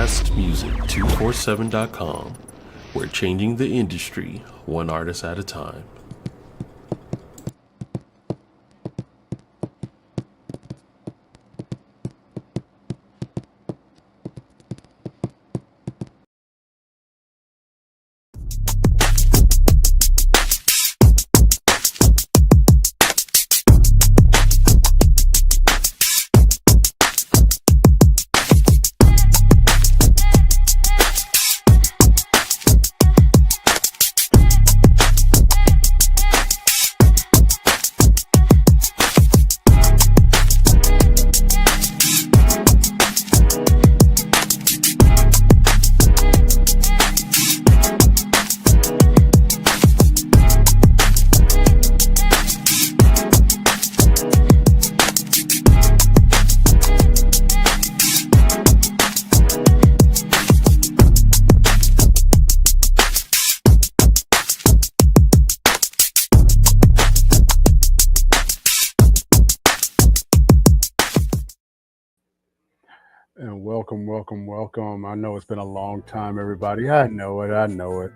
blastmusic247.com. We're changing the industry one artist at a time. And welcome. I know it's been a long time, everybody. I know it.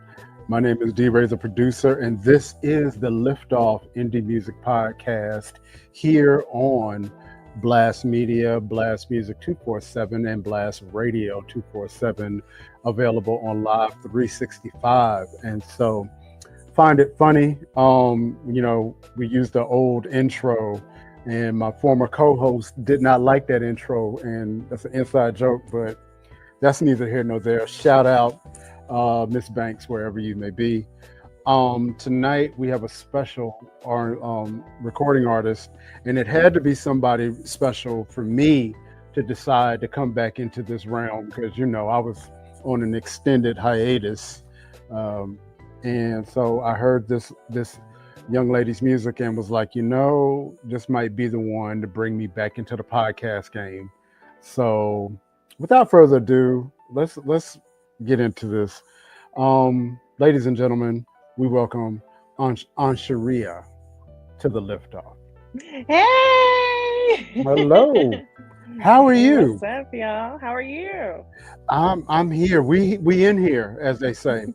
My name is D-Ray, the producer, and this is the Liftoff Indie Music Podcast here on Blast Media, Blast Music 247, and Blast Radio 247, available on Live 365. And so, find it funny. We used the old intro, and my former co-host did not like that intro, and that's an inside joke, but that's neither here nor there. Shout out Miss Banks, wherever you may be. Tonight we have a special recording artist, and it had to be somebody special for me to decide to come back into this realm, because I was on an extended hiatus, and so I heard this young lady's music and was like, this might be the one to bring me back into the podcast game. So without further ado, let's get into this. Ladies and gentlemen, we welcome Ansherea to the Liftoff. Hey! Hello. How are you? What's up, y'all? How are you? I'm here. We in here, as they say.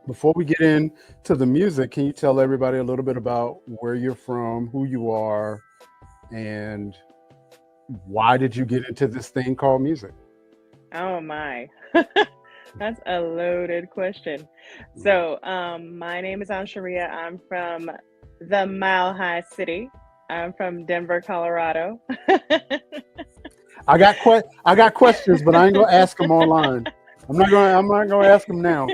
Before we get into the music, can you tell everybody a little bit about where you're from, who you are, and why did you get into this thing called music? Oh my, that's a loaded question. So, my name is Ansherea. I'm from the Mile High City. I'm from Denver, Colorado. I got questions, but I ain't gonna ask them online. I'm not gonna ask them now.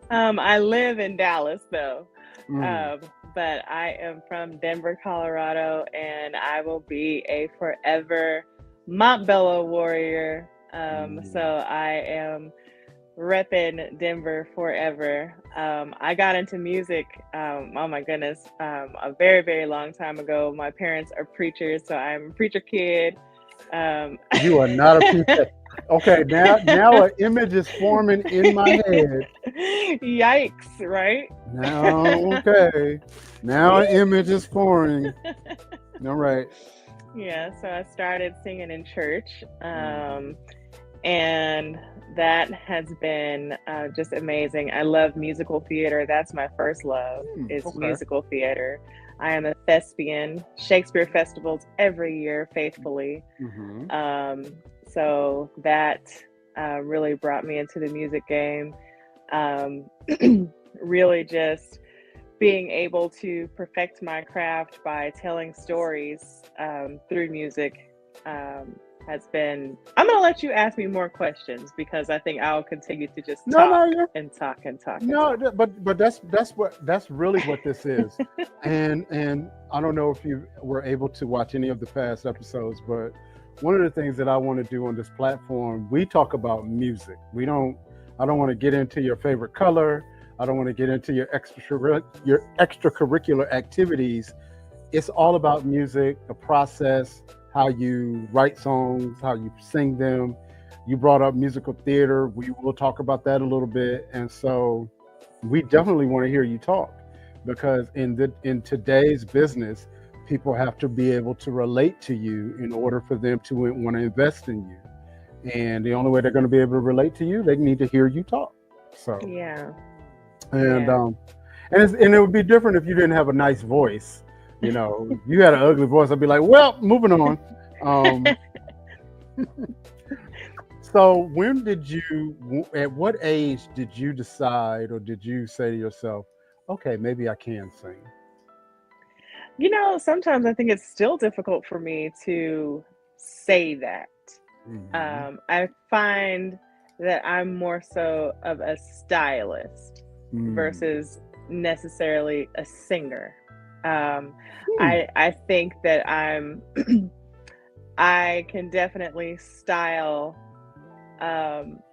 I live in Dallas though, but I am from Denver, Colorado, and I will be a forever Montbello warrior. So I am repping Denver forever. I got into music, oh my goodness, a very, very long time ago. My parents are preachers, so I'm a preacher kid. You are not a preacher. Okay, now an image is forming in my head. Yikes, right? Now an image is forming. All right. Yeah, so I started singing in church, and that has been just amazing. I love musical theater. That's my first love, is musical theater. I am a thespian, Shakespeare festivals every year faithfully. So that really brought me into the music game. Really just being able to perfect my craft by telling stories through music has been. I'm going to let you ask me more questions, because I think I'll continue to just talk. No, but that's really what this is. and I don't know if you were able to watch any of the past episodes, but one of the things that I want to do on this platform, we talk about music. I don't want to get into your favorite color. I don't want to get into your extracurricular activities. It's all about music, the process, how you write songs, how you sing them. You brought up musical theater. We will talk about that a little bit. And so we definitely want to hear you talk, because in today's business, people have to be able to relate to you in order for them to want to invest in you. And the only way they're going to be able to relate to you, they need to hear you talk. So, Yeah. and Yeah. and it would be different if you didn't have a nice voice. You know, if you had an ugly voice, I'd be like, well, moving on. Um, so at what age did you decide, or did you say to yourself, okay, maybe I can sing? Sometimes I think it's still difficult for me to say that. Hmm. I find that I'm more so of a stylist Mm. versus necessarily a singer. Um, Hmm. I think that I can definitely style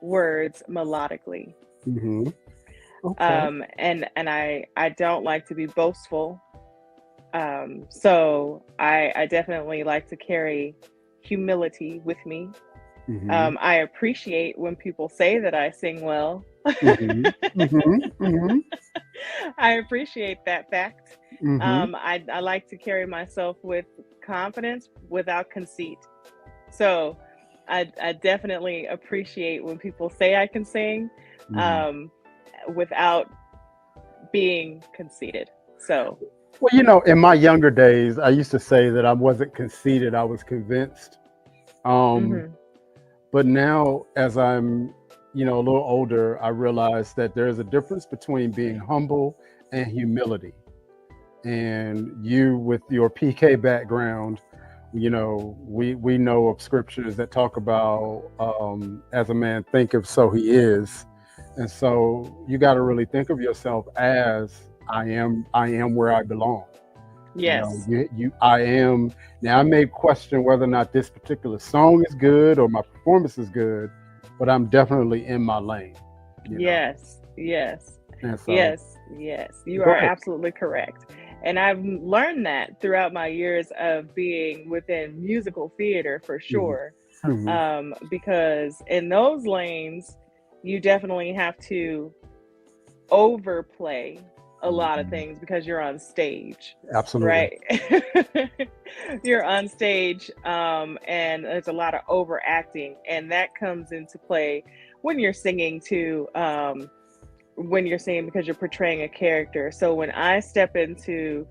words melodically. Hmm. Okay. And I don't like to be boastful. So I definitely like to carry humility with me. Hmm. I appreciate when people say that I sing well. Hmm. Hmm. Hmm. I appreciate that fact. Hmm. I like to carry myself with confidence without conceit. So I definitely appreciate when people say I can sing Hmm. um, without being conceited. So, Well, in my younger days, I used to say that I wasn't conceited, I was convinced. Um, mhm. but now, as I'm, a little older, I realize that there's a difference between being humble and humility. And you, with your PK background, we know of scriptures that talk about, as a man thinketh, so he is. And so you got to really think of yourself as I am where I belong. Yes. I am. Now, I may question whether or not this particular song is good or my performance is good, but I'm definitely in my lane. You know, Yes, yes, and so yes, yes. You go are ahead. absolutely correct. And I've learned that throughout my years of being within musical theater for Hmm. sure. Hmm. Because in those lanes, you definitely have to overplay a lot of Hmm. things because you're on stage, Absolutely. right? You're on stage, and there's a lot of overacting, and that comes into play when you're singing too. When you're singing because you're portraying a character. So when I step into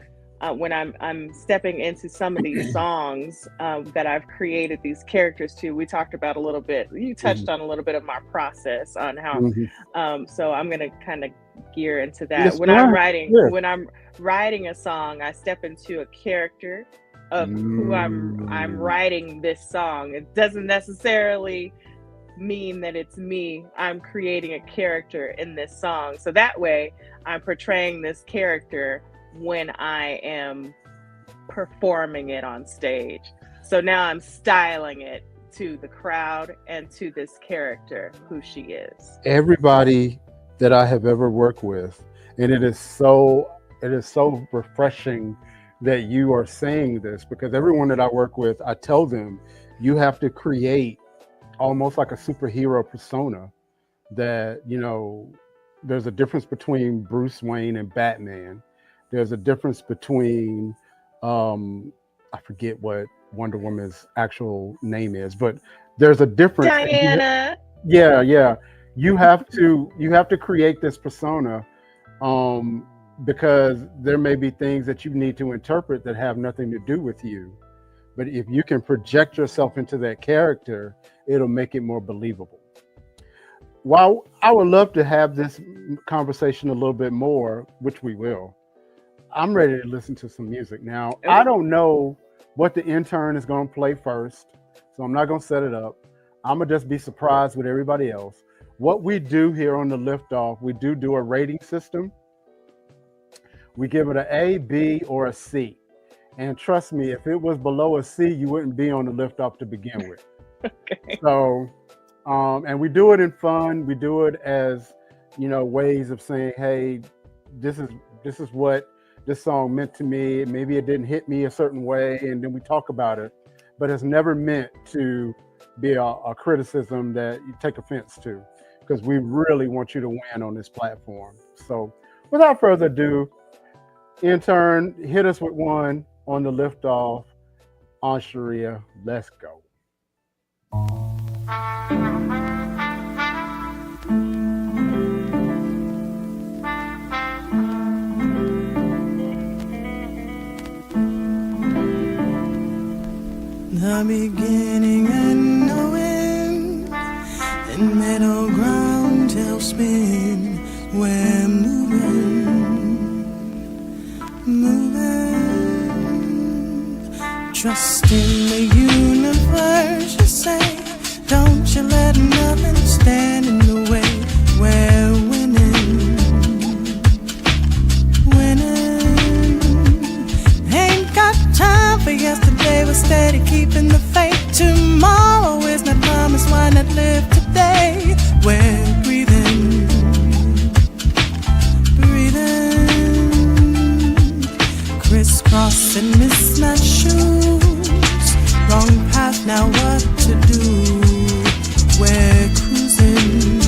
when I'm stepping into some of these songs that I've created these characters to, we talked about a little bit. You Hmm. touched on a little bit of my process on how. Hmm. So I'm gonna kind of gear into that. Yes, ma'am. Yes. When I'm writing a song, I step into a character of who I'm Mm. writing this song. It doesn't necessarily mean that it's me. I'm creating a character in this song. So that way I'm portraying this character when I am performing it on stage. So now I'm styling it to the crowd and to this character who she is. Everybody that I have ever worked with, and it is so refreshing that you are saying this, because everyone that I work with, I tell them you have to create almost like a superhero persona. That there's a difference between Bruce Wayne and Batman. There's a difference between, I forget what Wonder Woman's actual name is, but there's a difference. Diana. Yeah, yeah. You have to create this persona, um, because there may be things that you need to interpret that have nothing to do with you. But if you can project yourself into that character, it'll make it more believable. While I would love to have this conversation a little bit more, which we will, I'm ready to listen to some music. Now, I Oh, don't know what the intern is going to play first, so I'm not going to set it up. I'm going to just be surprised with everybody else. What we do here on the Liftoff, we do a rating system. We give it an A, B, or a C. And trust me, if it was below a C, you wouldn't be on the Liftoff to begin with. okay. So, and we do it in fun. We do it as, ways of saying, hey, this is what this song meant to me. Maybe it didn't hit me a certain way, and then we talk about it. But it's never meant to be a criticism that you take offense to, because we really want you to win on this platform. So, without further ado, intern, hit us with one on the Liftoff. Ansherea, let's go. The beginning and no end, and middle ground tailspin. We're moving. Trust in the universe, you say. Don't you let nothing stand in the way. We're winning. Ain't got time for yesterday. We're steady keeping the faith. Tomorrow is not promised. Why not live today? We're breathing. Crisscross and mismatched shoes. Wrong path, now what to do? We're cruising.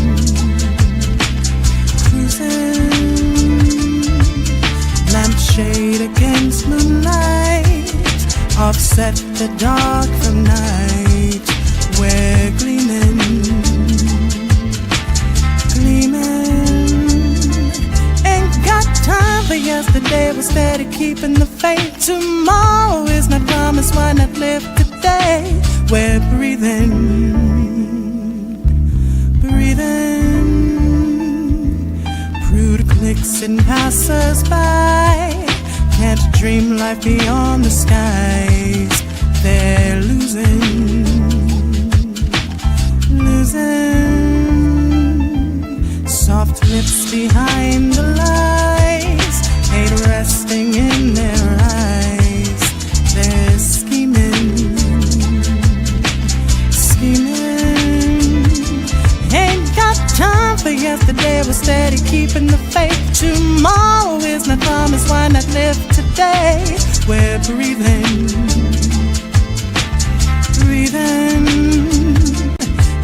Lampshade against moonlight, offset the dark from night. We're gleaming. Ain't got time for yesterday. We're steady keeping the faith. Tomorrow is not promised. Why not live today? We're breathing. Prude clicks and passers by. Can't dream life beyond the skies. They're losing. Soft lips behind the lies, hate resting in their eyes. They're scheming. Ain't got time for yesterday. We're steady keeping the faith. Tomorrow is not promised. Why not live today? We're breathing.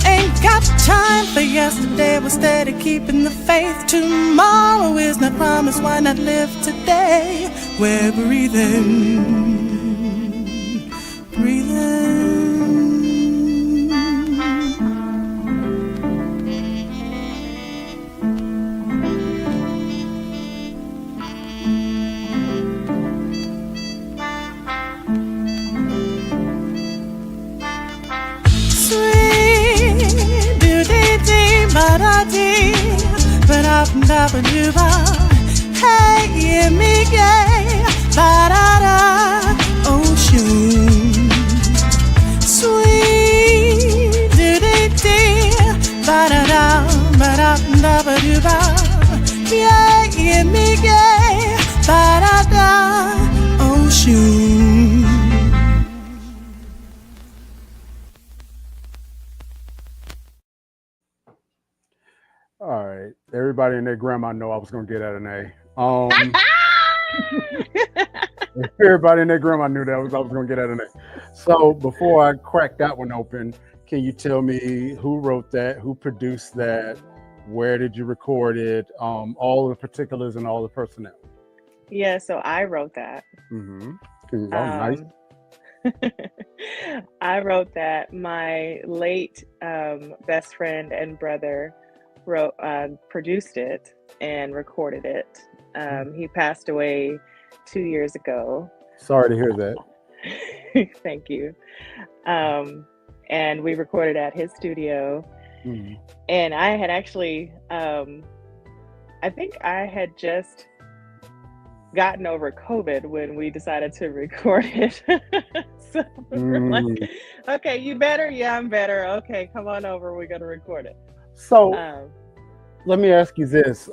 Ain't got time for yesterday. We're steady keeping the faith. Tomorrow is not promised. Why not live today? We're breathing. Hey, yeah, me gay, ba-da-da, ocean. Sweet, do-dee-dee, ba-da-da, ba-da-da-ba-do-ba. Yeah, me gay, ba-da-da, ocean. All right, everybody and their grandma know I was gonna get at an A. Everybody and their grandma knew that I was gonna get at an A. So before I crack that one open, can you tell me who wrote that, who produced that, where did you record it, all the particulars and all the personnel? Yeah, so I wrote that. Nice. I wrote that. My late best friend and brother produced it and recorded it. He passed away 2 years ago. Sorry to hear that. Thank you. And we recorded at his studio. And I had actually, I think I had just gotten over COVID when we decided to record it. So we're like, okay, you better? Yeah, I'm better. Okay, come on over. We're going to record it. So let me ask you this.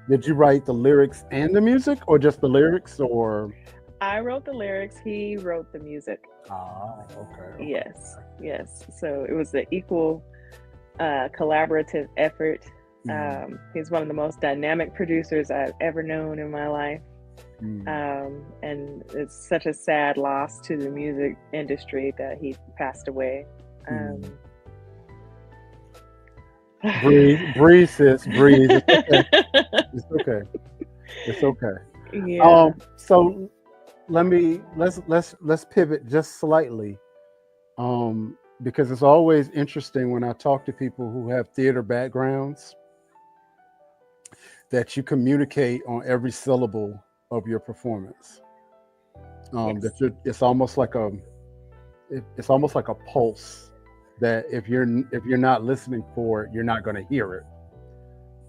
Did you write the lyrics and the music, or just the lyrics, or? I wrote the lyrics. He wrote the music. Oh, okay. Yes. So it was an equal collaborative effort. He's one of the most dynamic producers I've ever known in my life. And it's such a sad loss to the music industry that he passed away. Breathe, sis, breathe. It's okay. Yeah. So let's pivot just slightly. because it's always interesting when I talk to people who have theater backgrounds that you communicate on every syllable of your performance. Yes. It's almost like a pulse that if you're not listening for it, you're not going to hear it.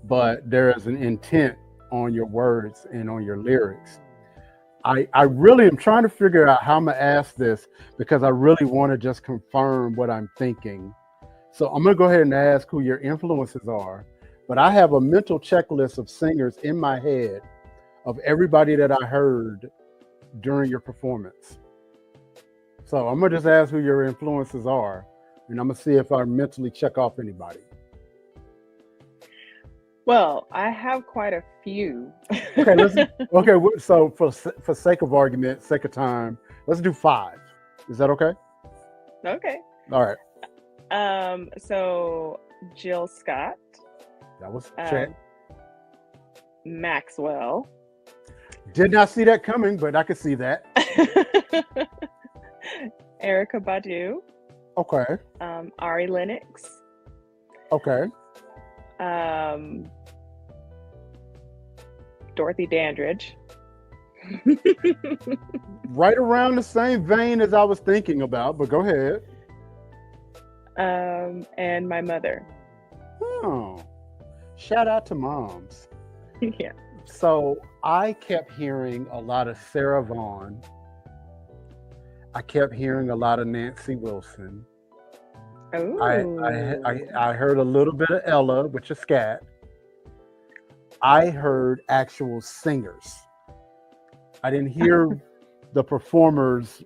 But there is an intent on your words and on your lyrics. I really am trying to figure out how I'm gonna ask this, because I really want to just confirm what I'm thinking. So I'm gonna go ahead and ask who your influences are. But I have a mental checklist of singers in my head of everybody that I heard during your performance. So I'm gonna just ask who your influences are, and I'm gonna see if I mentally check off anybody. Well, I have quite a few. Okay, so for sake of argument, sake of time, let's do 5. Is that okay? Okay. All right. So Jill Scott, That was check. Maxwell, Did not see that coming, but I could see that. Erica Badu, Okay. Ari Lennox, Okay. Dorothy Dandridge. Right around the same vein as I was thinking about, but go ahead. And my mother. Oh, shout out to moms. Yeah. So I kept hearing a lot of Sarah Vaughan. I kept hearing a lot of Nancy Wilson. Oh. I heard a little bit of Ella, which is scat. I heard actual singers. I didn't hear the performers,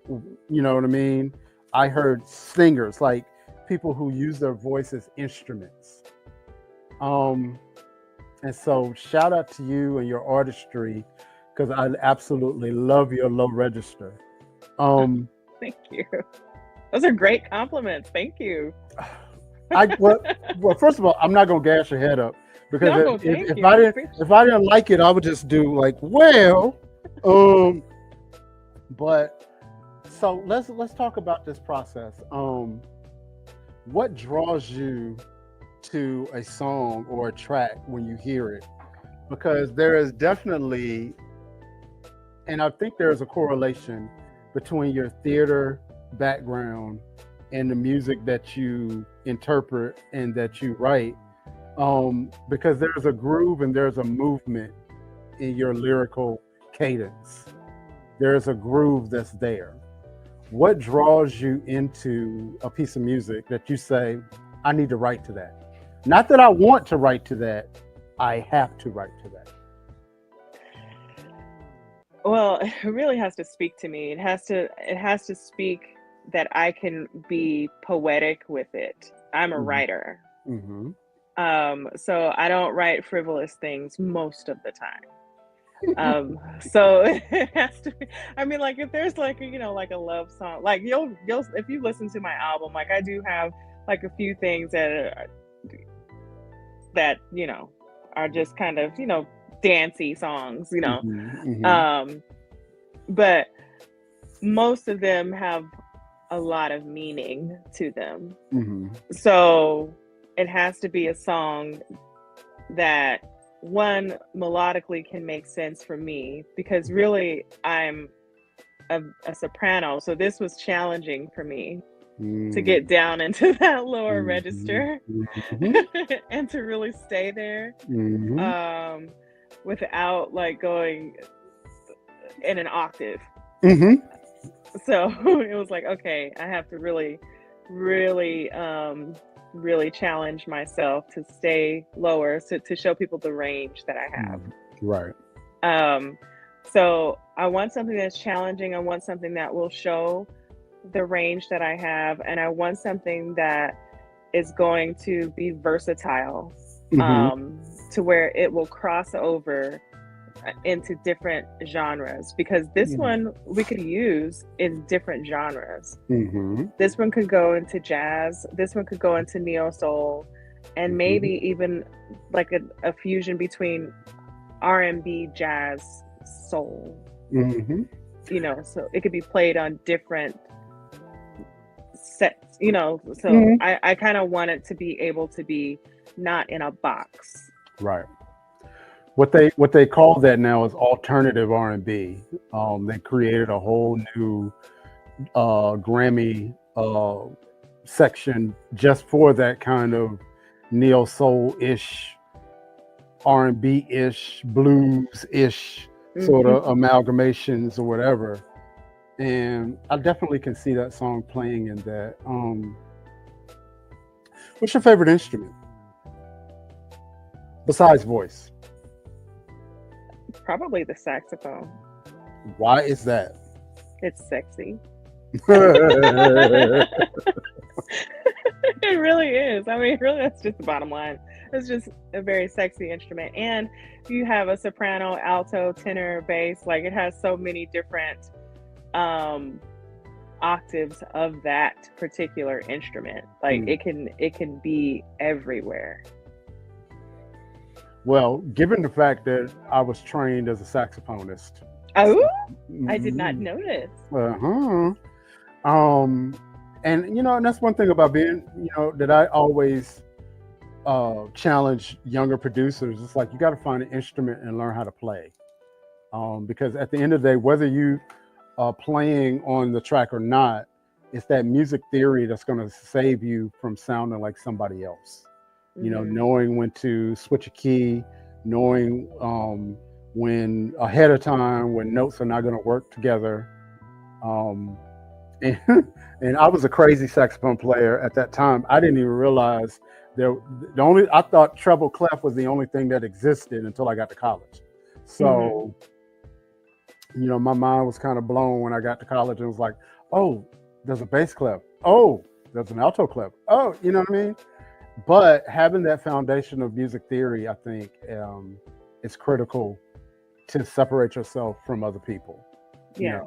you know what I mean? I heard singers, like people who use their voice as instruments. And so shout out to you and your artistry, because I absolutely love your low register. Thank you. Those are great compliments. Thank you. Well, first of all, I'm not gonna gas your head up, because No, if I didn't like it, I would just do like, well, but so let's talk about this process. What draws you to a song or a track when you hear it? Because there is definitely, and I think there's a correlation between your theater background and the music that you interpret and that you write, because there's a groove and there's a movement in your lyrical cadence. There's a groove that's there. What draws you into a piece of music that you say, I need to write to that? Not that I want to write to that, I have to write to that. Well, it really has to speak to me. It has to speak that I can be poetic with it. I'm a writer. Mm-hmm. So I don't write frivolous things most of the time. So it has to be, I mean, like if there's like, like a love song, like you'll, if you listen to my album, like I do have like a few things that are just kind of, dancey songs, Mm-hmm. Mm-hmm. But most of them have a lot of meaning to them. Mm-hmm. So it has to be a song that, one, melodically can make sense for me, because really I'm a soprano. So this was challenging for me to get down into that lower register and to really stay there without like going in an octave. So it was like, okay, I have to really, really, really challenge myself to stay lower, to show people the range that I have. Right. So I want something that's challenging. I want something that will show the range that I have, and I want something that is going to be versatile, to where it will cross over into different genres, because this one we could use in different genres. This one could go into jazz, this one could go into neo soul, and maybe even like a fusion between R&B, jazz, soul. So it could be played on different set, you know, so Mhm. I kind of want it to be able to be not in a box. Right. What they call that now is alternative R&B. They created a whole new Grammy section just for that kind of neo soul ish, R&B ish, blues ish sort Mhm. of amalgamations or whatever. And I definitely can see that song playing in that. What's your favorite instrument besides voice? Probably the saxophone. Why is that? It's sexy. Right. It really is. I mean, really, that's just the bottom line. It's just a very sexy instrument. And you have a soprano, alto, tenor, bass. Like, it has so many different octaves of that particular instrument. Like, it can be everywhere. Well, given the fact that I was trained as a saxophonist. Oh, I did not know this. And and that's one thing about being, that I always challenge younger producers. It's like, you got to find an instrument and learn how to play. Because at the end of the day, whether you are playing on the track or not, it's that music theory that's going to save you from sounding like somebody else. Knowing when to switch a key, knowing when ahead of time when notes are not going to work together. And I was a crazy saxophone player at that time. I didn't even realize I thought treble clef was the only thing that existed until I got to college. So, my mind was kind of blown when I got to college and was like, oh, there's a bass clef. Oh, there's an alto clef. Oh, you know what I mean? But having that foundation of music theory, I think, is critical to separate yourself from other people. Yeah.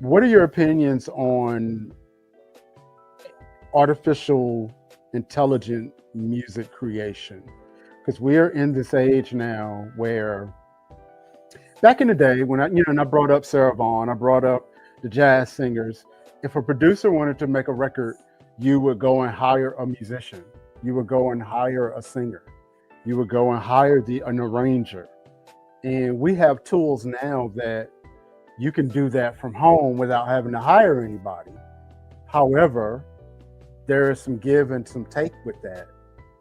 What are your opinions on artificial intelligent music creation? Because we are in this age now where back in the day when I brought up Sarah Vaughan, I brought up the jazz singers. If a producer wanted to make a record, you would go and hire a musician. You would go and hire a singer. You would go and hire an arranger. And we have tools now that you can do that from home without having to hire anybody. However, there is some give and some take with that.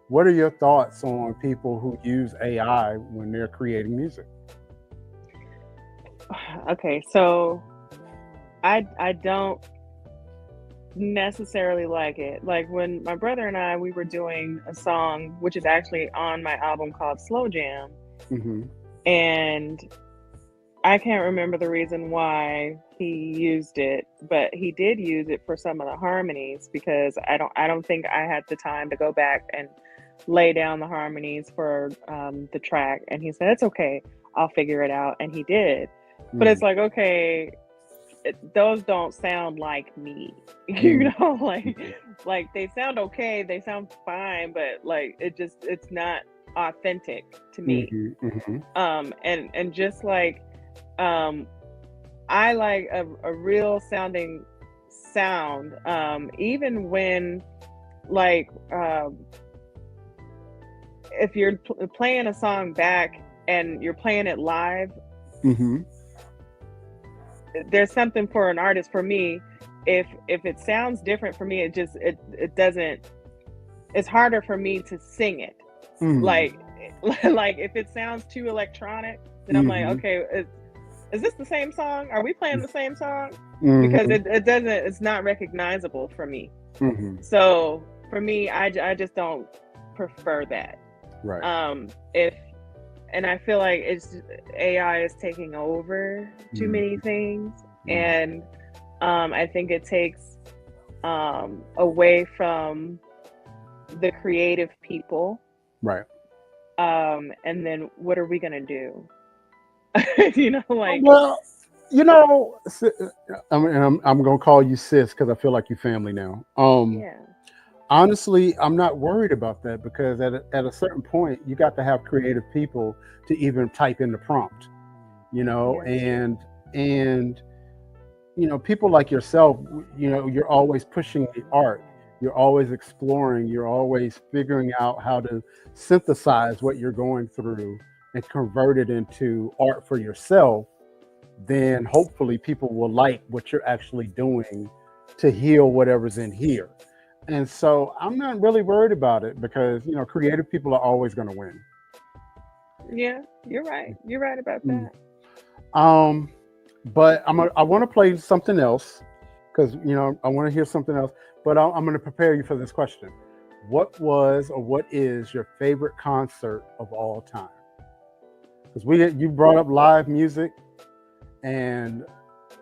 What are your thoughts on people who use AI when they're creating music? Okay, so I don't necessarily like it. Like, when my brother and I, we were doing a song which is actually on my album called Slow Jam, and I can't remember the reason why he used it, but he did use it for some of the harmonies, because I don't think I had the time to go back and lay down the harmonies for the track. And he said, it's okay, I'll figure it out. And he did. But it's like, okay, those don't sound like me, like they sound okay, they sound fine, but like it's not authentic to me. And just like, I like a real sounding sound, even when, like, if you're playing a song back and you're playing it live, there's something for an artist. For me, if it sounds different for me, it doesn't, it's harder for me to sing it. Like if it sounds too electronic, then I'm like, okay, is this the same song? Are we playing the same song? Because it's not recognizable for me. So for me, I just don't prefer that. Right. And I feel like AI is taking over too many things. And I think it takes away from the creative people. Right. And then what are we going to do? Well, I'm going to call you sis because I feel like you're family now. Yeah. Honestly, I'm not worried about that, because at a certain point, you got to have creative people to even type in the prompt, and people like yourself, you're always pushing the art. You're always exploring. You're always figuring out how to synthesize what you're going through and convert it into art for yourself. Then hopefully people will like what you're actually doing to heal whatever's in here. And so I'm not really worried about it because, creative people are always going to win. Yeah, you're right. You're right about Mm. that. But I want to play something else because, I want to hear something else. But I'm going to prepare you for this question. What was or what is your favorite concert of all time? Because you brought up live music, and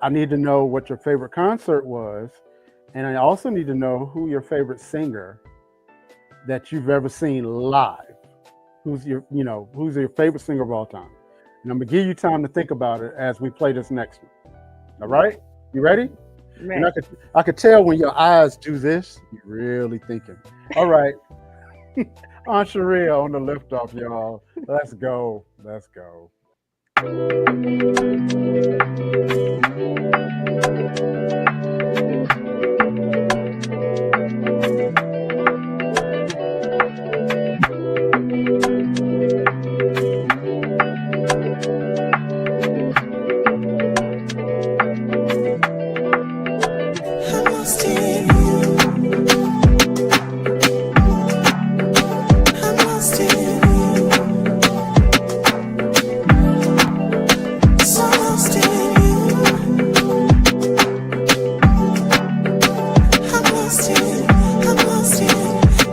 I need to know what your favorite concert was. And I also need to know who your favorite singer that you've ever seen live. Who's your favorite singer of all time? And I'm gonna give you time to think about it as we play this next one. All right? You ready? Right. And I could tell when your eyes do this, you're really thinking. All right. Ansherea on the liftoff, y'all. Let's go. Let's go. I'm lost in you. I'm lost in you. So lost in you. I'm lost in. I'm lost in.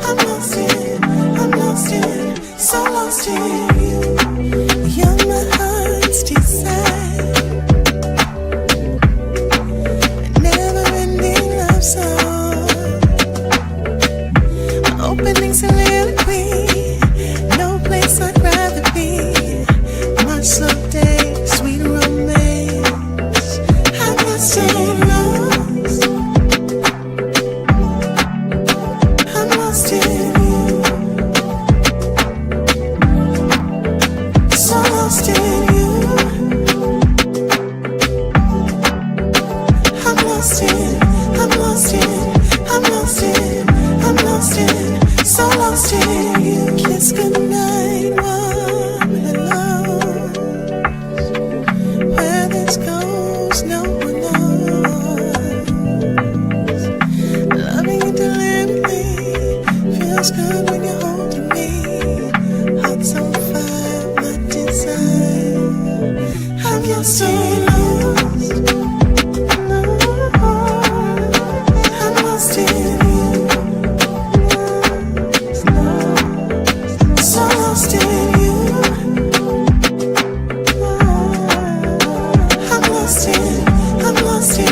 I'm lost in. I'm lost in. So lost in you. You're my heart's desire. Never-ending love song. Opening soliloquy. No place I'd rather be. Much slow day, sweet romance. I'm lost so lost. I'm lost in you. So lost in you. I'm lost in. I'm lost in. I'm lost in. I'm lost in. So lost in you. Kiss goodnight, warm and alone. Where this goes, no one knows. Loving you deliberately feels good when you're holding me. Heart's on fire, my desire. I'm lost in lost. I'm lost in you. So lost in you. I'm lost in. I'm lost in.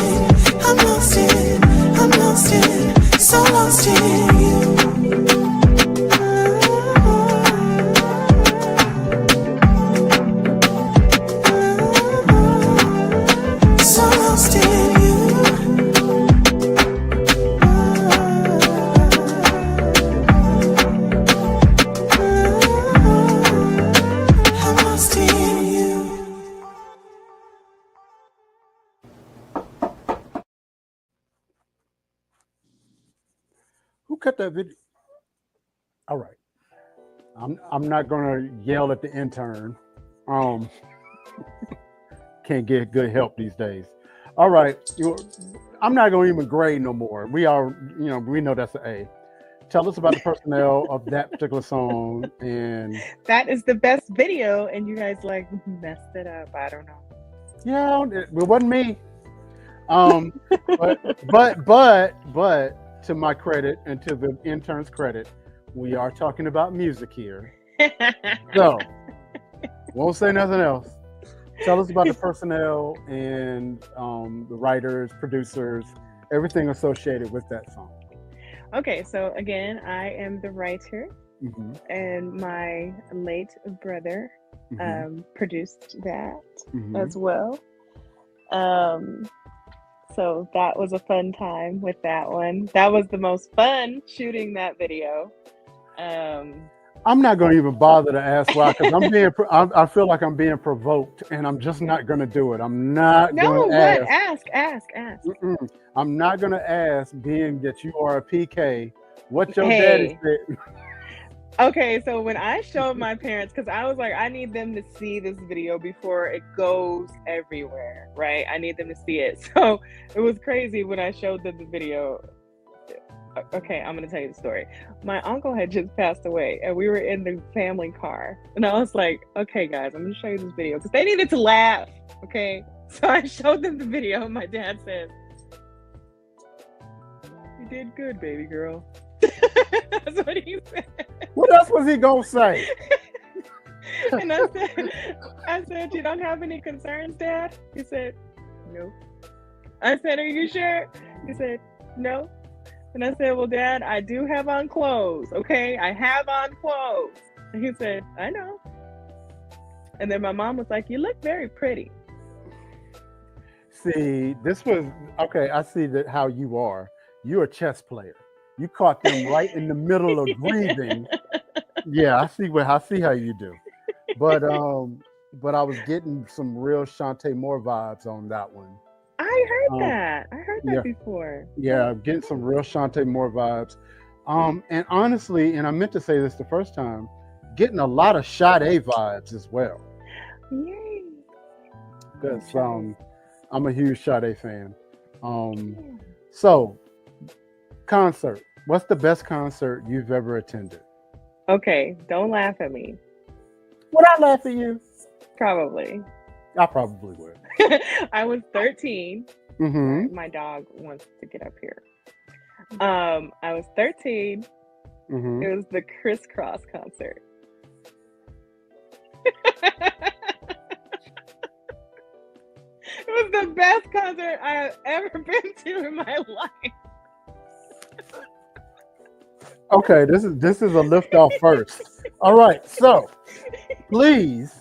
I'm lost in. I'm lost in. So lost in you. So lost in you. I'm lost in you. Who cut that video? All right. I'm not gonna yell at the intern. Can't get good help these days. All right. I'm not gonna even grade no more. We know that's an A. Tell us about the personnel of that particular song. And That is the best video, and you guys like messed it up. I don't know. yeah, it wasn't me. But to my credit and to the intern's credit, we are talking about music here. So won't say nothing else. Tell us about the personnel and the writers, producers, everything associated with that song. Okay, so again, I am the writer, Mm-hmm. and my late brother produced that Mm-hmm. as well. So that was a fun time with that one. That was the most fun shooting that video. I'm not going to even bother to ask why, because I feel like I'm being provoked, and I'm just not going to do it. I'm not No, going to what? ask. Ask. Mm-mm. I'm not going to ask, being that you are a PK, what your daddy Hey. said. Okay, so when I showed my parents, because I was like, I need them to see this video before it goes everywhere, right? I need them to see it. So it was crazy when I showed them the video. Okay, I'm gonna tell you the story. My uncle had just passed away, and we were in the family car, and I was like, "Okay, guys, I'm gonna show you this video," because they needed to laugh. Okay, so I showed them the video, and my dad said, "You did good, baby girl." That's what he said. What else was he going to say? And I said, "You don't have any concerns, Dad?" He said, "No." I said, "Are you sure?" He said, "No." And I said, "Well, Dad, I do have on clothes, okay? I have on clothes." And he said, "I know." And then my mom was like, "You look very pretty." See, this was, okay, I see that how you are. You're a chess player. You caught them right in the middle of breathing. Yeah, I see how you do. But I was getting some real Shantae Moore vibes on that one. I heard that. I heard that yeah. before. Yeah, getting some real Shantae Moore vibes. And honestly, and I meant to say this the first time, getting a lot of Sade vibes as well. Yay. Because I'm a huge Sade fan. So, concert. What's the best concert you've ever attended? Okay, don't laugh at me. Would I laugh at you? Probably. I probably would. I was 13. Mm-hmm. My dog wants to get up here. I was 13. Mm-hmm. It was the Crisscross concert. It was the best concert I have ever been to in my life. Okay, this is a lift off first. All right, so please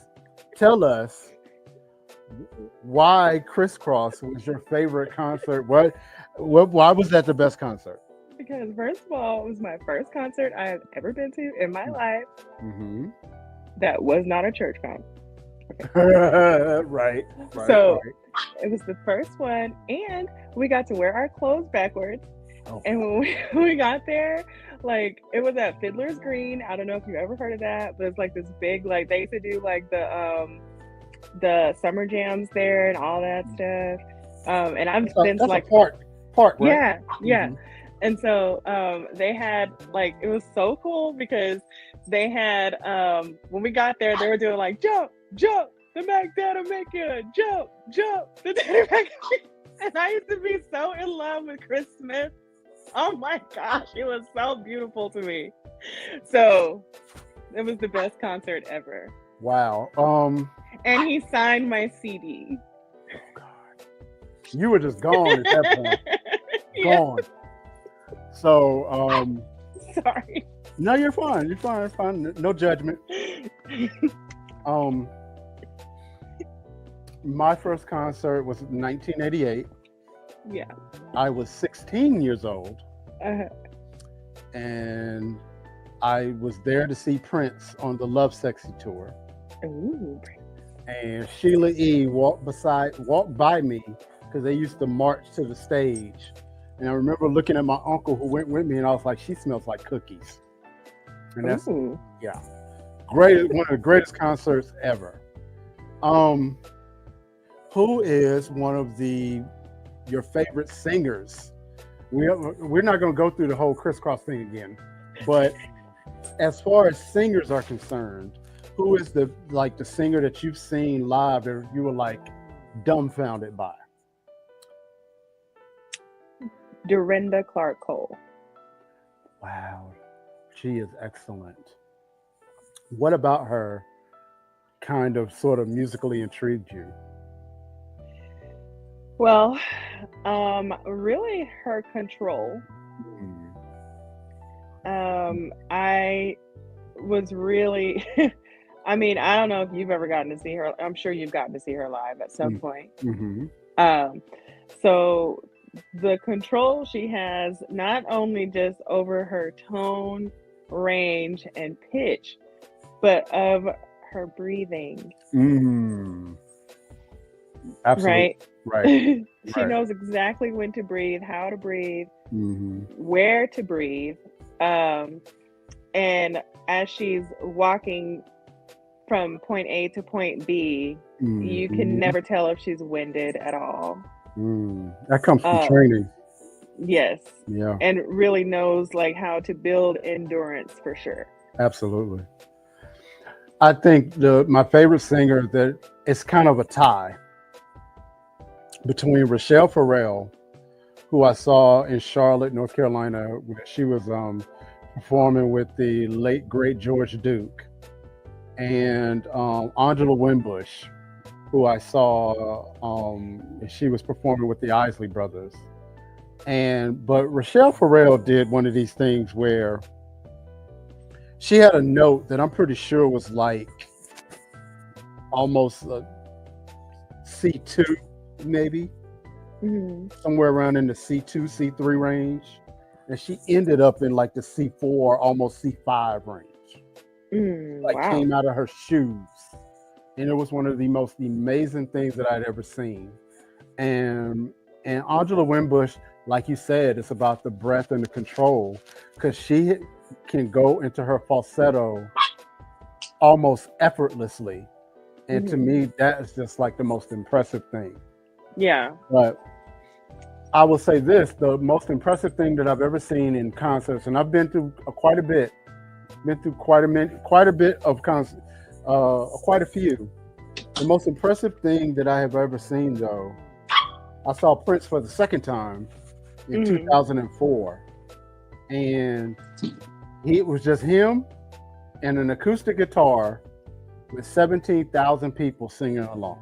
tell us why Crisscross was your favorite concert. Why was that the best concert? Because first of all, it was my first concert I have ever been to in my life. Mm-hmm. That was not a church concert. Right. So it was the first one, and we got to wear our clothes backwards. Oh. And when we got there, like, it was at Fiddler's Green. I don't know if you've ever heard of that, but it's like this big, like, they used to do like the summer jams there and all that stuff. And I've been to like park, right? Yeah. Mm-hmm. And so they had, like, it was so cool because they had when we got there, they were doing like jump, the Mac Dad'll make you jump, the Daddy Mac. And I used to be so in love with Chris Smith. Oh my gosh, it was so beautiful to me. So it was the best concert ever. Wow. And he signed my CD. Oh God. You were just gone at that point. Yeah. Gone. So Sorry. no, you're fine. You're fine. No judgment. My first concert was in 1988. Yeah. I was 16 years old, and I was there to see Prince on the Love Sexy tour. Ooh. And Sheila E. walked by me because they used to march to the stage. And I remember looking at my uncle who went with me, and I was like, "She smells like cookies." And that's great. One of the greatest concerts ever. Who is one of your favorite singers? We're not going to go through the whole Crisscross thing again, but as far as singers are concerned, who is the singer that you've seen live that you were like dumbfounded by? Dorinda Clark Cole. Wow, she is excellent. What about her kind of sort of musically intrigued you? Well, really her control. I was really, I mean, I don't know if you've ever gotten to see her. I'm sure you've gotten to see her live at some point. Mm-hmm. So the control she has, not only just over her tone, range and pitch, but of her breathing. Absolutely. Right. She Right. knows exactly when to breathe, how to breathe, Mm-hmm. where to breathe. And as she's walking from point A to point B, you can never tell if she's winded at all. That comes from training. Yes. Yeah. And really knows like how to build endurance for sure. Absolutely. I think my favorite singer that it's kind of a tie between Rochelle Farrell, who I saw in Charlotte, North Carolina, where she was performing with the late great George Duke, and Angela Winbush, who I saw she was performing with the Isley Brothers. But Rochelle Farrell did one of these things where she had a note that I'm pretty sure was like almost a C2, maybe somewhere around in the C2, C3 range. And she ended up in like the C4, almost C5 range. Like Wow. came out of her shoes. And it was one of the most amazing things that I'd ever seen. And Angela Winbush, like you said, it's about the breath and the control, because she can go into her falsetto almost effortlessly. And to me, that is just like the most impressive thing. Yeah. But I will say this, the most impressive thing that I've ever seen in concerts, and I've been through quite a bit, quite a few. The most impressive thing that I have ever seen, though, I saw Prince for the second time in 2004, and it was just him and an acoustic guitar with 17,000 people singing along.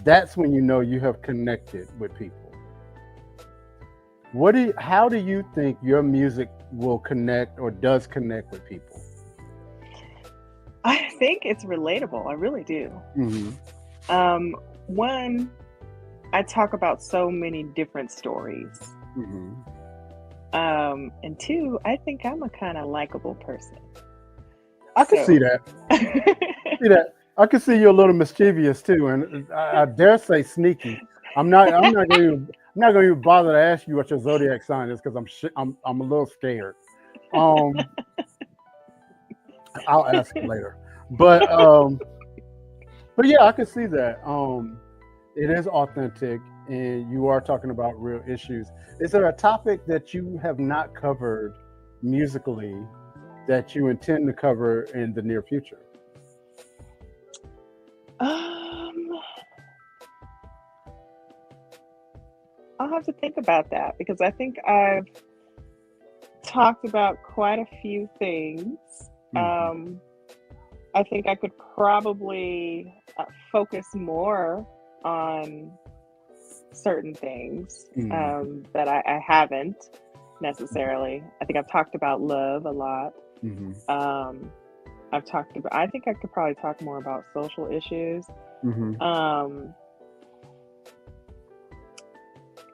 That's when you know you have connected with people. How do you think your music will connect or does connect with people? I think it's relatable. I really do. One, I talk about so many different stories. And two, I think I'm a kind of likable person. I can see that. I can see you're a little mischievous too, and I dare say sneaky. I'm not going to bother to ask you what your zodiac sign is, because I'm a little scared. I'll ask you later. But yeah, I can see that. It is authentic, and you are talking about real issues. Is there a topic that you have not covered musically that you intend to cover in the near future? I'll have to think about that, because I think I've talked about quite a few things. I think I could probably focus more on certain things that I haven't necessarily. I think I've talked about love a lot. I think I could probably talk more about social issues.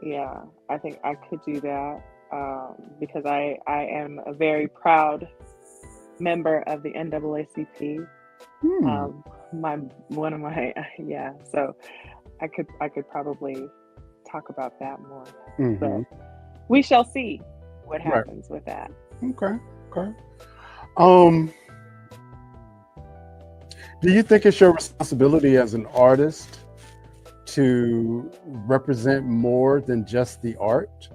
Yeah, I think I could do that because I am a very proud member of the NAACP. So I could probably talk about that more. But we shall see what happens with that. Okay. Do you think it's your responsibility as an artist to represent more than just the art?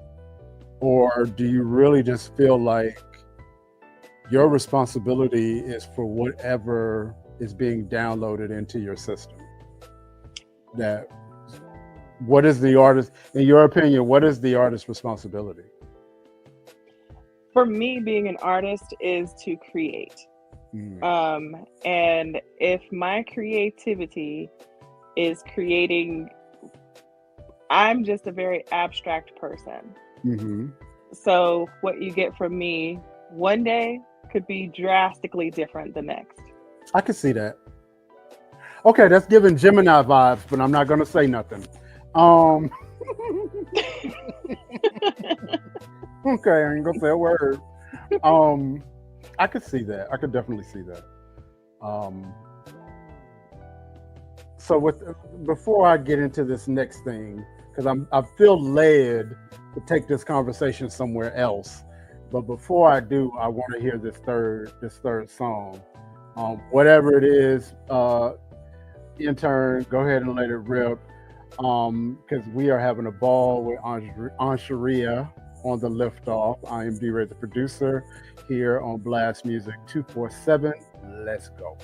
Or do you really just feel like your responsibility is for whatever is being downloaded into your system? What is the artist, in your opinion, what is the artist's responsibility? For me, being an artist is to create. And if my creativity is creating, I'm just a very abstract person. So what you get from me one day could be drastically different the next. I can see that. Okay, that's giving Gemini vibes, but I'm not going to say nothing. Okay, I ain't going to say a word. I could see that. I could definitely see that. So before I get into this next thing, because I feel led to take this conversation somewhere else. But before I do, I want to hear this third song. Whatever it is, intern, go ahead and let it rip. Because we are having a ball with Ansherea on the liftoff. I am D-Ray, the producer, here on Blast Music 247. Let's go.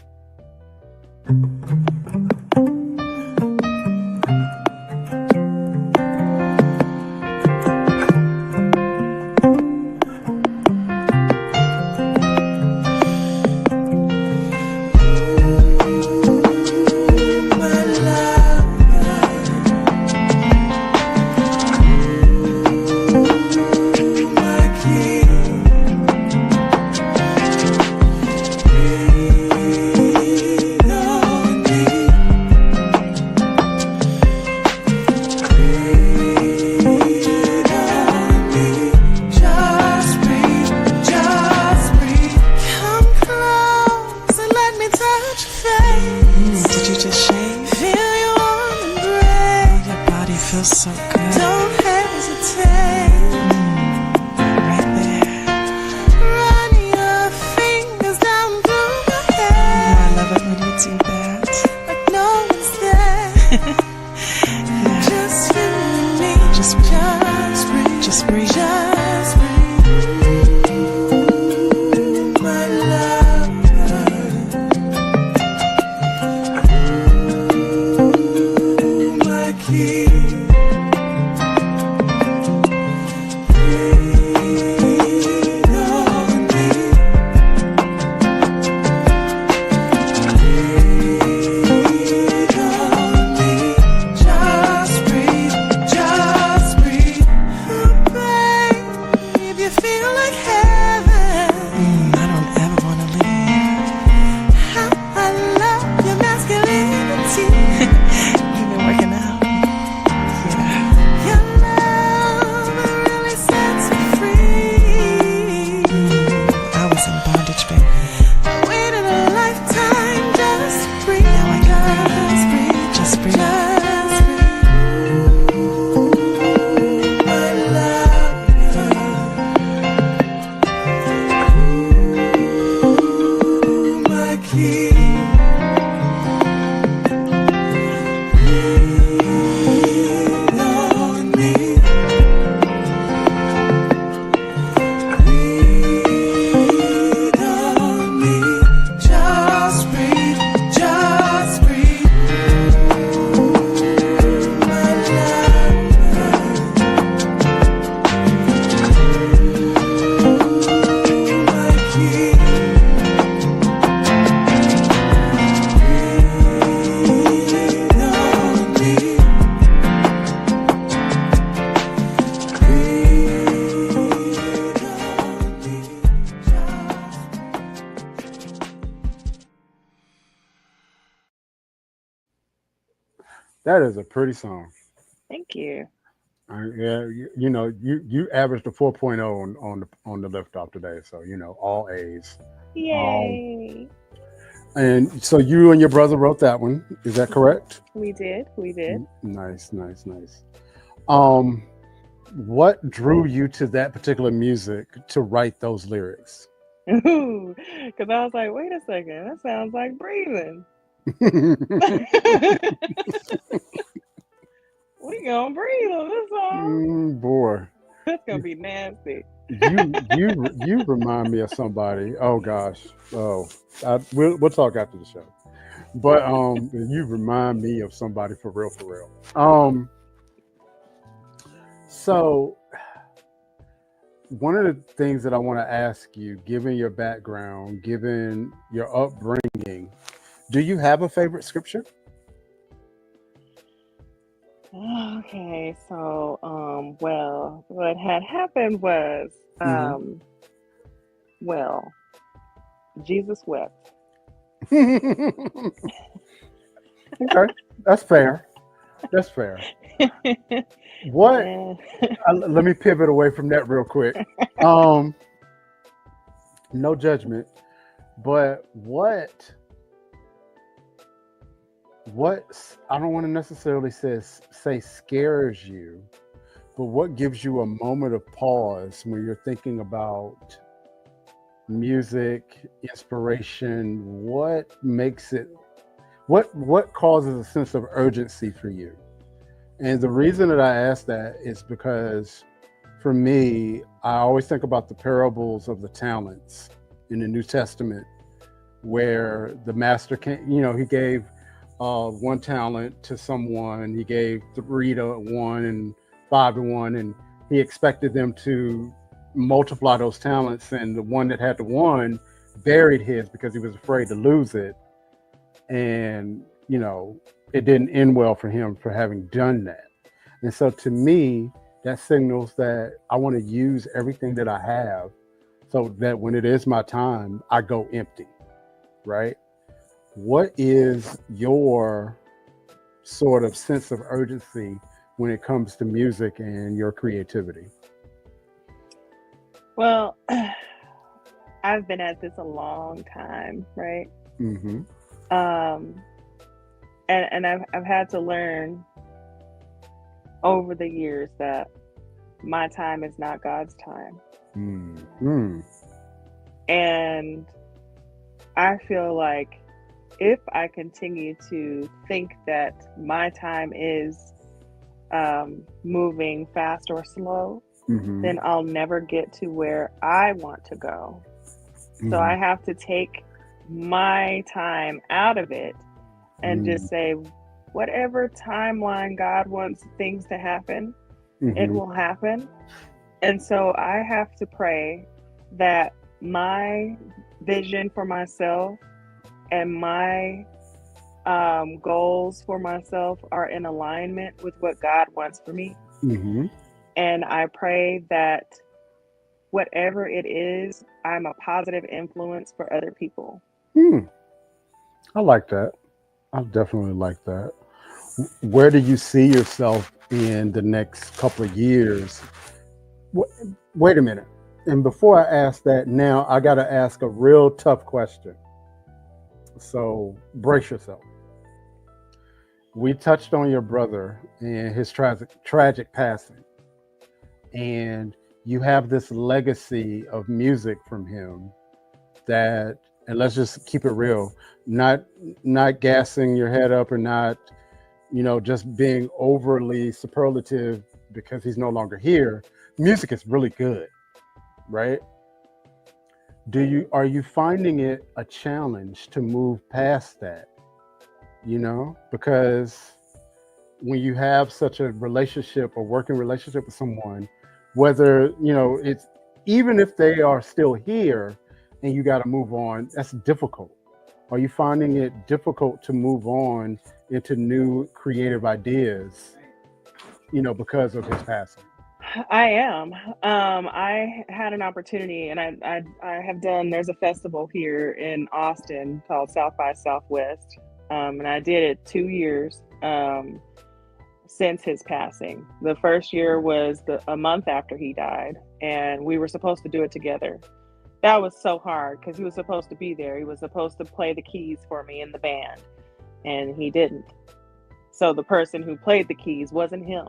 That is a pretty song. Thank you. Yeah, you averaged a 4.0 on the liftoff today, so all A's. Yay! And so you and your brother wrote that one, is that correct? We did. Nice. What drew you to that particular music to write those lyrics? Because I was like, wait a second, that sounds like breathing. We gonna breathe on this song. Boy, that's gonna be nasty. You remind me of somebody. Oh gosh. We'll talk after the show. But you remind me of somebody for real. So one of the things that I want to ask you, given your background, given your upbringing, do you have a favorite scripture? Okay, so well, what had happened was well, Jesus wept. Okay, that's fair. What? Let me pivot away from that real quick. No judgment. But what I don't want to necessarily say scares you, but what gives you a moment of pause when you're thinking about music, inspiration? What makes it what causes a sense of urgency for you? And the reason that I ask that is because for me, I always think about the parables of the talents in the New Testament, where the master came, he gave one talent to someone, he gave 3 to one and 5 to one, and he expected them to multiply those talents. And the one that had the one buried his because he was afraid to lose it. And, it didn't end well for him for having done that. And so to me, that signals that I want to use everything that I have so that when it is my time, I go empty, right? What is your sort of sense of urgency when it comes to music and your creativity? Well, I've been at this a long time, right? Mm-hmm. And I've had to learn over the years that my time is not God's time. Mm-hmm. And I feel like if I continue to think that my time is moving fast or slow, Mm-hmm. then I'll never get to where I want to go. Mm-hmm. So I have to take my time out of it and just say, whatever timeline God wants things to happen, it will happen. And so I have to pray that my vision for myself and my goals for myself are in alignment with what God wants for me. Mm-hmm. And I pray that whatever it is, I'm a positive influence for other people. I like that. I definitely like that. Where do you see yourself in the next couple of years? Wait a minute. And before I ask that, now I got to ask a real tough question. So brace yourself. We touched on your brother and his tragic passing. And you have this legacy of music from him that, and let's just keep it real, not gassing your head up or not, just being overly superlative because he's no longer here. Music is really good, right? Are you finding it a challenge to move past that? Because when you have such a relationship or working relationship with someone, whether, it's even if they are still here and you got to move on, that's difficult. Are you finding it difficult to move on into new creative ideas, because of his passing? I am. I had an opportunity, and I have done. There's a festival here in Austin called South by Southwest, and I did it 2 years since his passing. The first year was a month after he died, and we were supposed to do it together. That was so hard because he was supposed to be there. He was supposed to play the keys for me in the band, and he didn't. So the person who played the keys wasn't him.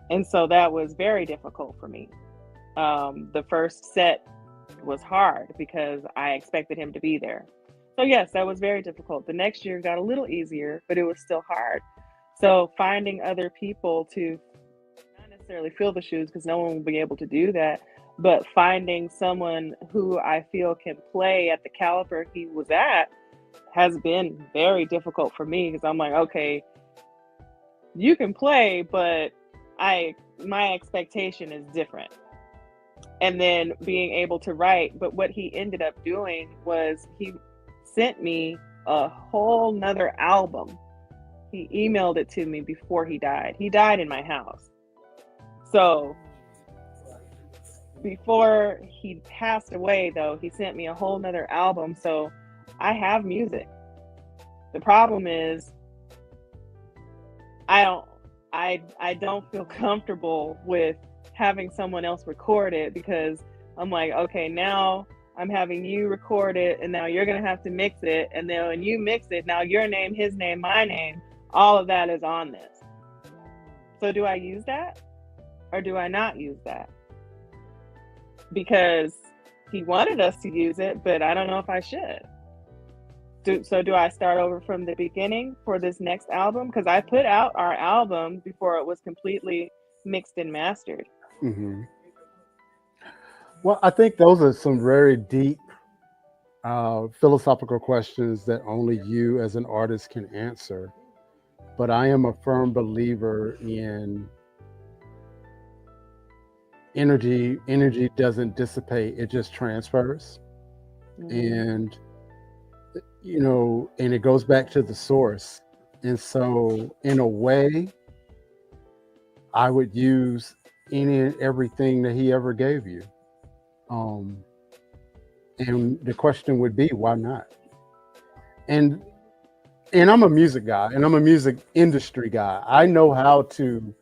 And so that was very difficult for me. The first set was hard because I expected him to be there. So yes, that was very difficult. The next year got a little easier, but it was still hard. So finding other people to not necessarily fill the shoes, because no one will be able to do that, but finding someone who I feel can play at the caliber he was at has been very difficult for me, because I'm like, okay, you can play, but my expectation is different. And then being able to write, but what he ended up doing was he sent me a whole nother album. He emailed it to me before he died. He died in my house. So before he passed away, though, he sent me a whole nother album. So I have music. The problem is I don't feel comfortable with having someone else record it, because I'm like, okay, now I'm having you record it, and now you're going to have to mix it. And then when you mix it, now your name, his name, my name, all of that is on this. So do I use that or do I not use that? Because he wanted us to use it, but I don't know if I should. So do I start over from the beginning for this next album? Because I put out our album before it was completely mixed and mastered. Mm-hmm. Well, I think those are some very deep philosophical questions that only you as an artist can answer. But I am a firm believer in energy. Energy doesn't dissipate, it just transfers. And, you know, and it goes back to the source. And so in a way, I would use any and everything that he ever gave you. And the question would be, why not? And I'm a music guy, and I'm a music industry guy. I know how to,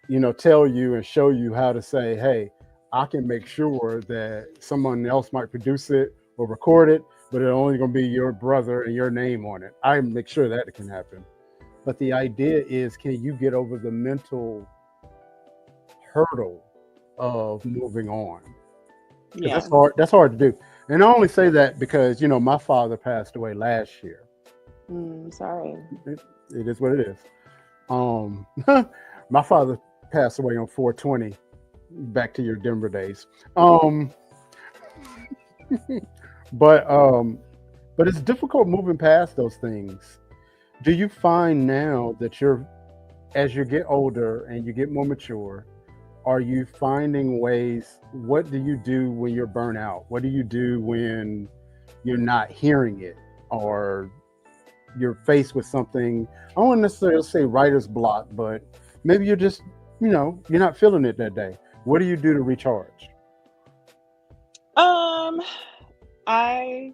you know, tell you and show you how to say, hey, I can make sure that someone else might produce it or record it, but it's only going to be your brother and your name on it. I make sure that it can happen. But the idea is, can you get over the mental hurdle of moving on? Yeah. That's hard to do. And I only say that because, you know, my father passed away last year. Sorry. It is what it is. My father passed away on 4/20. Back to your Denver days. But it's difficult moving past those things. Do you find now that as you get older and you get more mature, are you finding ways? What do you do when you're burnt out? What do you do when you're not hearing it, or you're faced with something? I don't want to necessarily say writer's block, but maybe you're just, you know, you're not feeling it that day. What do you do to recharge? I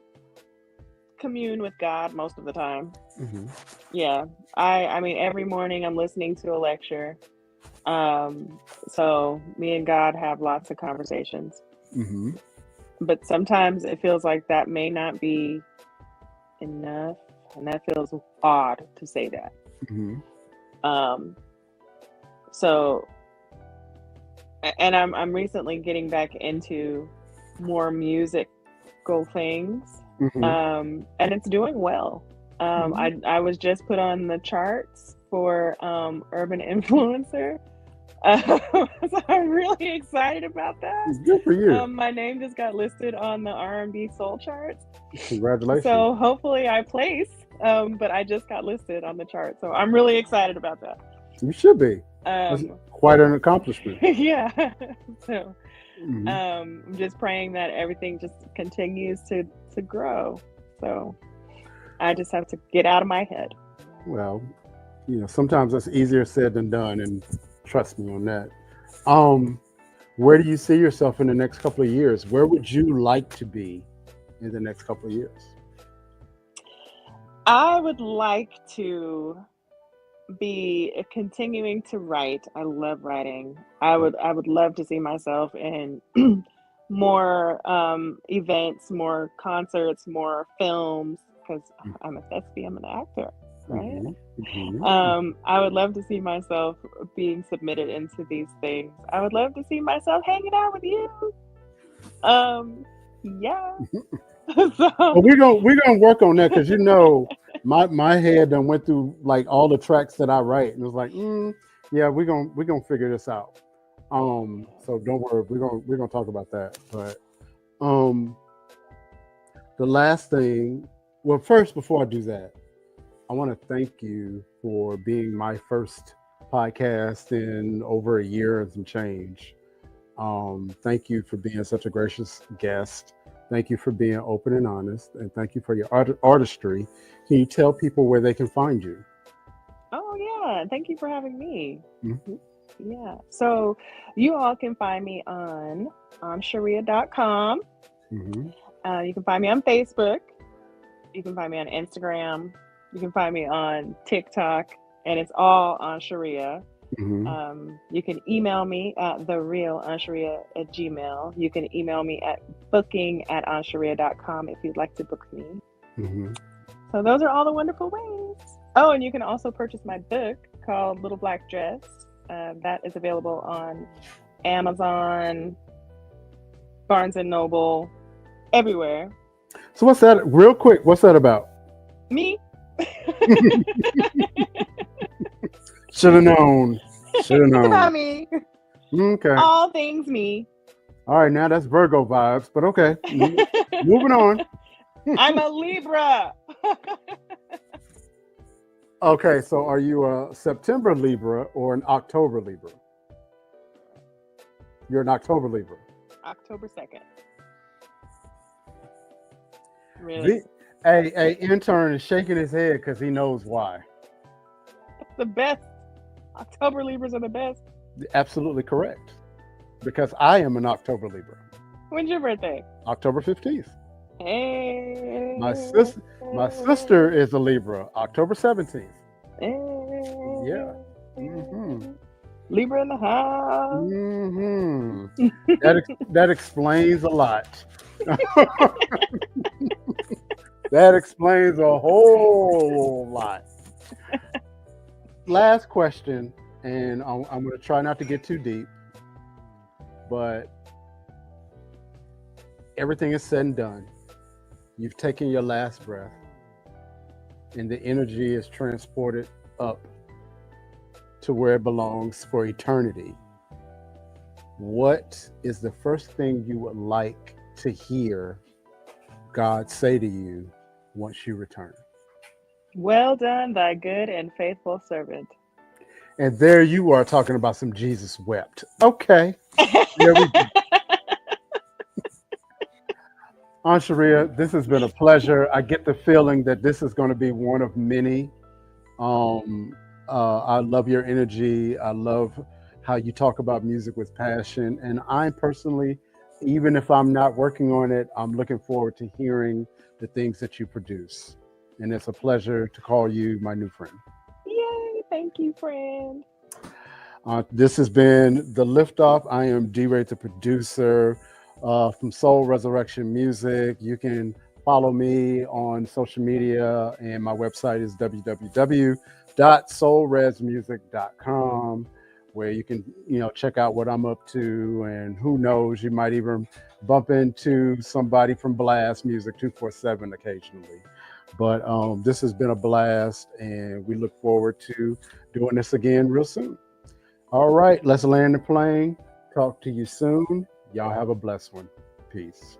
commune with God most of the time. Mm-hmm. Yeah. I mean, every morning I'm listening to a lecture. So me and God have lots of conversations. Mm-hmm. But sometimes it feels like that may not be enough, and that feels odd to say that. Mm-hmm. So, and I'm recently getting back into more musical things, Mm-hmm. and it's doing well. I was just put on the charts for Urban Influencer. So I'm really excited about that. It's good for you. My name just got listed on the R&B Soul charts. Congratulations. So hopefully I place, but I just got listed on the chart. So I'm really excited about that. You should be. That's quite an accomplishment. Yeah. So Mm-hmm. I'm just praying that everything just continues to grow. So I just have to get out of my head. Well, you know, sometimes that's easier said than done, and trust me on that. Where do you see yourself in the next couple of years? Where would you like to be in the next couple of years? I would like to be continuing to write. I love writing. I would love to see myself in more events, more concerts, more films, because I'm a thespian, I'm an actor, right? Mm-hmm. I would love to see myself being submitted into these things. I would love to see myself hanging out with you. Yeah. So, well, we're gonna work on that, because you know my head done went through like all the tracks that I write, and it was like, yeah, we're gonna figure this out. So don't worry, we're gonna talk about that. But the last thing, well, first, before I do that, I want to thank you for being my first podcast in over a year and some change. Thank you for being such a gracious guest. Thank you for being open and honest, and thank you for your artistry. Can you tell people where they can find you? Oh yeah, thank you for having me. Mm-hmm. Yeah, so you all can find me on Ansherea.com. Mm-hmm. You can find me on Facebook. You can find me on Instagram. You can find me on TikTok, and it's all Ansherea. You can email me at therealansherea@gmail. You can email me at booking@ansherea.com if you'd like to book me. So those are all the wonderful ways. Oh, and you can also purchase my book called Little Black Dress. That is available on Amazon, Barnes and Noble, everywhere. So what's that? Real quick, what's that about? Me? Should have known. Should have known. About me. Okay. All things me. All right, now that's Virgo vibes, but okay. Moving on. I'm a Libra. Okay, so are you a September Libra or an October Libra? You're an October Libra. October 2nd. Really? A intern is shaking his head because he knows why. The best. October Libras are the best. Absolutely correct. Because I am an October Libra. When's your birthday? October 15th. Hey. My sister is a Libra, October 17th. Hey. Yeah. Mm-hmm. Libra in the house. Mm-hmm. That explains a lot. That explains a whole lot. Last question, and I'm going to try not to get too deep, but everything is said and done. You've taken your last breath, and the energy is transported up to where it belongs for eternity. What is the first thing you would like to hear God say to you once you return? Well done, thy good and faithful servant. And there you are talking about some Jesus wept. Okay. There we go. Ansherea, this has been a pleasure. I get the feeling that this is going to be one of many. I love your energy. I love how you talk about music with passion. And I personally, even if I'm not working on it, I'm looking forward to hearing the things that you produce. And it's a pleasure to call you my new friend. Yay, thank you, friend. This has been The Liftoff. I am D-Ray, the producer from Soul Resurrection Music. You can follow me on social media, and my website is www.soulresmusic.com, where you can check out what I'm up to, and who knows, you might even bump into somebody from Blast Music 247 occasionally. But this has been a blast, and we look forward to doing this again real soon. All right, let's land the plane. Talk to you soon. Y'all have a blessed one. Peace.